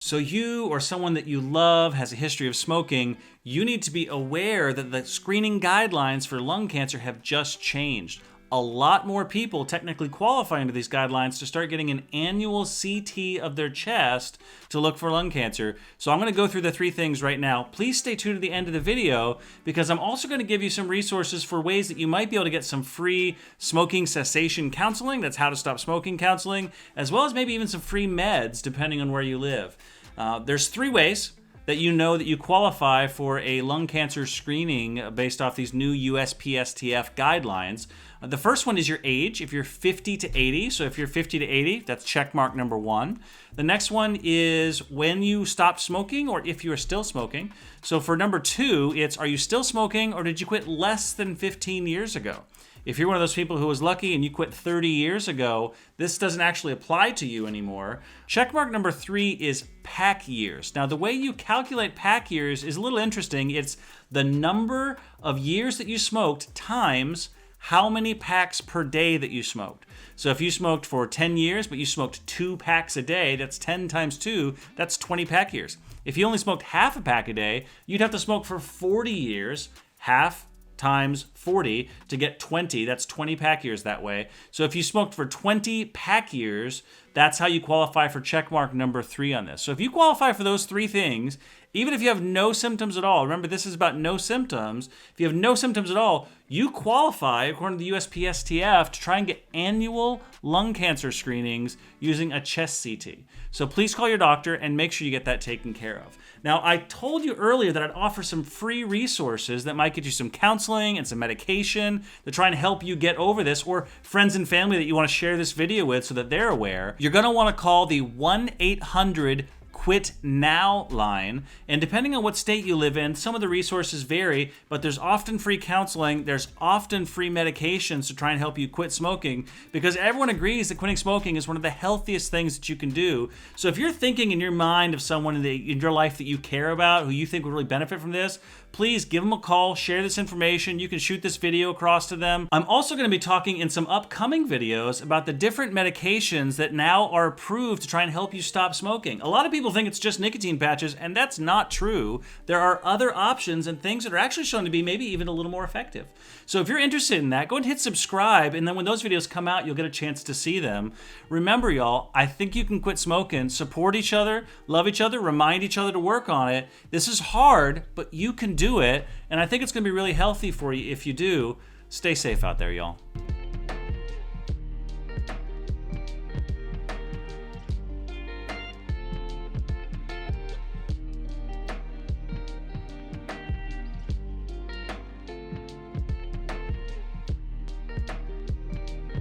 So you or someone that you love has a history of smoking, you need to be aware that the screening guidelines for lung cancer have just changed. A lot more people technically qualify under these guidelines to start getting an annual CT of their chest to look for lung cancer. So I'm going to go through the three things right now. Please stay tuned to the end of the video because I'm also going to give you some resources for ways that you might be able to get some free smoking cessation counseling. That's how to stop smoking counseling, as well as maybe even some free meds depending on where you live. There's three ways that you know that you qualify for a lung cancer screening based off these new USPSTF guidelines. The first one is your age, if you're 50 to 80. So if you're 50 to 80, that's check mark number one. The next one is when you stopped smoking or if you are still smoking. So for number two, it's are you still smoking or did you quit less than 15 years ago? If you're one of those people who was lucky and you quit 30 years ago, this doesn't actually apply to you anymore. Checkmark number three is pack years. Now, the way you calculate pack years is a little interesting. It's the number of years that you smoked times how many packs per day that you smoked. So if you smoked for 10 years, but you smoked 2 packs a day, that's 10 times 2, that's 20 pack years. If you only smoked half a pack a day, you'd have to smoke for 40 years, half times 40 to get 20. That's 20 pack years that way. So if you smoked for 20 pack years, that's how you qualify for checkmark number 3 on this. So if you qualify for those three things, even if you have no symptoms at all, remember this is about no symptoms. If you have no symptoms at all, you qualify, according to the USPSTF, to try and get annual lung cancer screenings using a chest CT. So please call your doctor and make sure you get that taken care of. Now, I told you earlier that I'd offer some free resources that might get you some counseling and some medication to try and help you get over this, or friends and family that you want to share this video with so that they're aware. You're going to want to call the 1-800 Quit Now line, and depending on what state you live in, some of the resources vary, but there's often free counseling, there's often free medications to try and help you quit smoking, because everyone agrees that quitting smoking is one of the healthiest things that you can do. So if you're thinking in your mind of someone in your life that you care about, who you think would really benefit from this, please give them a call, share this information. You can shoot this video across to them. I'm also going to be talking in some upcoming videos about the different medications that now are approved to try and help you stop smoking. A lot of people think it's just nicotine patches, and that's not true. There are other options and things that are actually shown to be maybe even a little more effective. So if you're interested in that, go ahead and hit subscribe, and then when those videos come out, you'll get a chance to see them. Remember, y'all, I think you can quit smoking. Support each other, love each other, remind each other to work on it. This is hard, but you can do it, and I think it's going to be really healthy for you if you do. Stay safe out there, y'all.